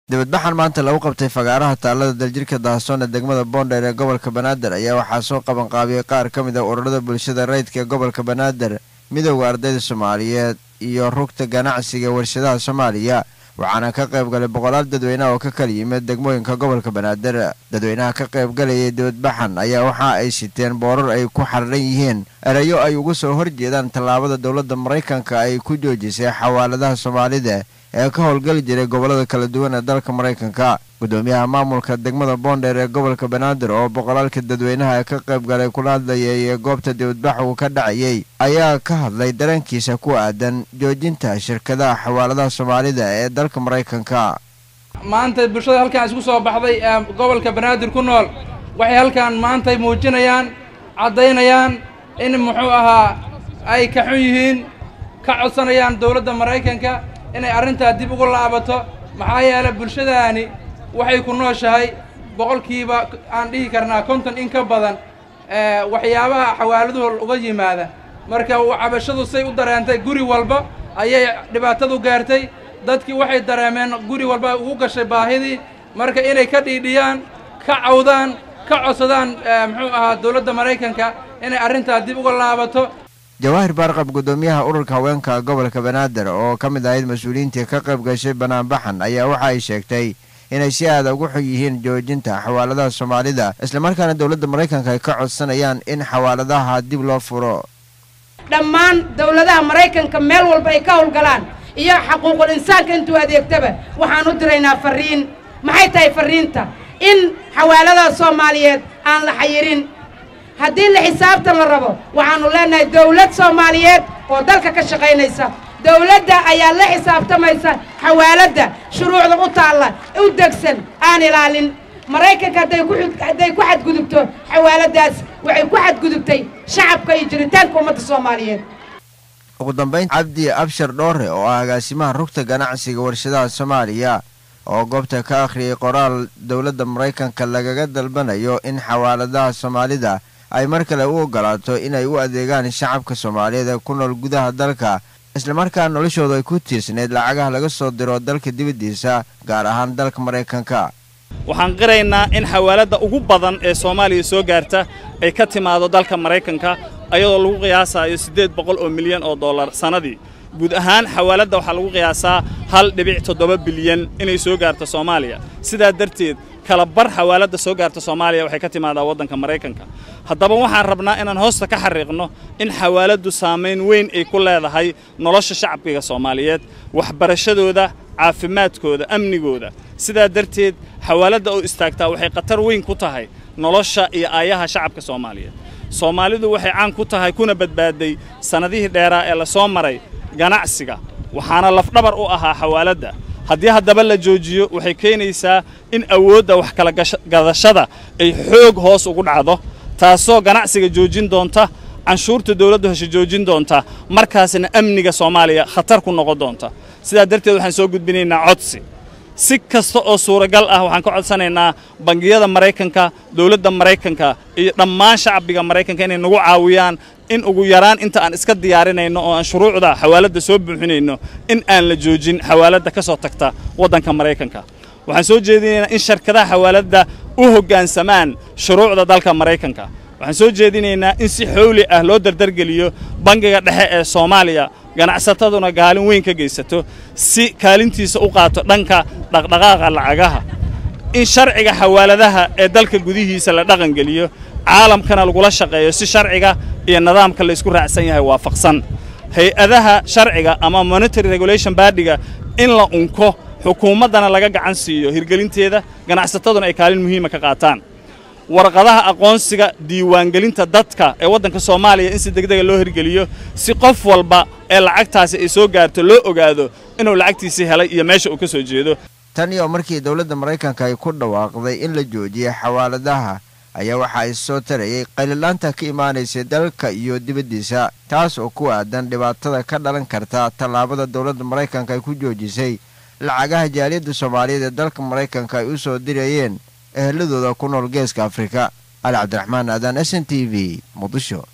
dibadbaxan maanta lagu qabtay fagaaraha taalada daljirka Dahsoon ee degmada Boondheer ee gobolka Banaadir ayaa waxaa soo qaban qaabiyay qaar ka mid ah ururada bulshada rayidka ee gobolka Banaadir, midowga ardayda Soomaaliyeed iyo rugta ganacsiga warshadaha Soomaaliya. waxaana ka qayb galay boqolaal dadweyne oo ka kala yimid degmooyinka gobolka Banaadir. dadweynaha ka qayb galay dibadbaxan ayaa waxa ay siteen boorar ay ku xarran yihiin erayo ay ugu soo horjeedaan tallaabada dawladda Mareykanka ay ku joojisay xawaaladaha Soomaalida ee ka howlgali jiray gobolada kala duwan ee dalka Mareykanka. gudoomiyaha maamulka degmada Boondheer ee gobolka Banaadir oo boqolaalka dadweynaha ka qayb galay kula hadlayay goobta dibadbaxu ka dhacayay ayaa ka hadlay dareenkiisa ku aadan joojinta shirkadaha xawaaladaha Soomaalida ee dalka Mareykanka. maanta bulshada halkaan isku soo baxday gobolka Banaadir ku nool waxay halkaan maanta muujinayaan cadeynayaan in muxuu ahaa ay ka xun yihiin ka codsanayaan dawladda Mareykanka inay arrinta dib ugu laabato. maxaa yeelay bulshadaani waxay ku nooshahay boqolkiiba aan dhihi karnaa 50 in ka badan waxyaabaha xawaaladuhu uga yimaada. marka cabashadu say u dareentay guri walba ayay dhibaatadu gaartay. dadkii waxay dareemeen guri walba ugu gashay baahidii. marka inay ka dhiidhiyaan ka cawdaan ka codsadaan muxuu ahaa dawladda Mareykanka inay arrinta dib ugu laabato. Jawaahir Barqab gudoomiyaha ururka haweenka gobolka Banaadir oo ka mid ahayd mas'uuliyiinta ka qayb gashay banaanbaxan ayaa waxa ay sheegtay inay si aad ugu xun yihiin joojinta xawaaladaha Soomaalida isla markaana dawladda Mareykanka ay ka codsanayaan in xawaaladaha dib loo furo. dhammaan dawladaha Mareykanka meel walba ay ka howlgalaan iyo xuquuqul insaanka intuu adeegtaba waxaan u diraynaa fariin. maxay tahay fariinta? in xawaaladaha Soomaaliyeed aan la xayirin. haddii la xisaabtan la rabo waxaanu leenahay dawlad Soomaaliyeed oo dalka ka shaqaynaysa. dawladda ayaa la xisaabtamaysa xawaaladda shuruucda u taalla u degsan aan ilaalin. Mareykanka hadday ku xadgudubto xawaaladaas waxay ku xadgudubtay shacabka iyo jiritaanka ummadda Soomaaliyeed. ugu dambeyn Cabdi Abshir Dhoore oo ah agaasimaha rugta ganacsiga warshadaha Soomaaliya oo goobta ka akhriyay qoraal dawladda Mareykanka lagaga dalbanayo in xawaaladaha Soomaalida ay mar kale u ogolaato inay u adeegaan shacabka Soomaaliyeed ee ku nool gudaha dalka isla markaana noloshooda ay ku tiirsaneed lacagaha laga soo diro dalka dibadiisa gaar ahaan dalka Mareykanka. waxaan qiraynaa in xawaalada ugu badan ee Soomaaliya soo gaarta ay ka timaado dalka Mareykanka ayadoo lagu qiyaasayo 800 milyan oo dollar sanadii. guud ahaan xawaalada waxa lagu qiyaasaa 1.7 bilyan inay soo gaarto Soomaaliya. sidaa darteed kala bar xawaalada soo gaarta Soomaaliya waxay ka timaadaa wadanka Mareykanka. haddaba waxaan rabnaa inaan hoosta ka xariiqno in xawaaladu saameyn weyn ay ku leedahay nolosha shacabka Soomaaliyeed, waxbarashadooda, caafimaadkooda, amnigooda. sidaa darteed xawaalada oo istaagtaa waxay qatar weyn ku tahay nolosha iyo aayaha shacabka Soomaaliyeed. Soomaalidu waxay caan ku tahay kuna badbaaday sanadihii dheeraa ee la soo maray ganacsiga waxaana laf dhabar u ahaa xawaalada. haddii haddaba la joojiyo waxay keenaysaa in awoodda wax kala gadashada ay xoog hoos ugu dhacdo taasoo ganacsiga joojin doonta, canshuurta dawladda hesho joojin doonta, markaasna amniga Soomaaliya khatar ku noqon doonta. sidaa darteed waxaan soo gudbinaynaa codsi si kasta oo suuragal ah. waxaan ka codsanaynaa bangiyada Mareykanka, dawladda Mareykanka iyo dhammaan shacbiga Mareykanka inay nagu caawiyaan in ugu yaraan inta aan iska diyaarinayno oo aan shuruucda xawaalada soo buuxinayno in aan la joojin xawaalada ka soo tagta wadanka Mareykanka. waxaan soo jeedinaynaa in shirkadaha xawaalada u hoggaansamaan shuruucda dalka Mareykanka. waxaan soo jeedinaynaa in si xawli ah loo dardargeliyo bangiga dhexe ee Soomaaliya, ganacsataduna gaalin weyn ka geysato si kaalintiisa u qaato dhanka dhaqdhaqaaqa lacagaha. in sharciga xawaaladaha ee dalka gudihiisa la dhaqan geliyo, caalamkana lagula shaqeeyo si sharciga iyo nidaamka la isku raacsan yahay waafaqsan. hay-adaha sharciga ama monetary regulation bodiga in la unko, xukuumadana laga gacan siiyo hirgelinteeda, ganacsataduna ay kaalin muhiim ah ka qaataan. warqadaha aqoonsiga diiwaangelinta dadka ee wadanka Soomaaliya in si degdeg ah loo hirgeliyo si qof walba ee lacagtaasi ay soo gaarto loo ogaado inuu lacagtiisa helay iyo meesha uu ka soo jeedo. tan iyo markii dawladda Mareykanka ay ku dhawaaqday in la joojiyo xawaaladaha ayaa waxa ay soo tarayay qaylilaanta ka imaanaysa dalka iyo dibadiisa taas oo ku aadan dhibaatada ka dhalan karta tallaabada dawladda Mareykanka ay ku joojisay lacagaha jaaliyadda Soomaaliyeed ee dalka Mareykanka ay u soo dirayeen eheladooda ku nool geeska Afrika. Ali Cabdiraxmaan Aadan, SNTV, Muqdisho.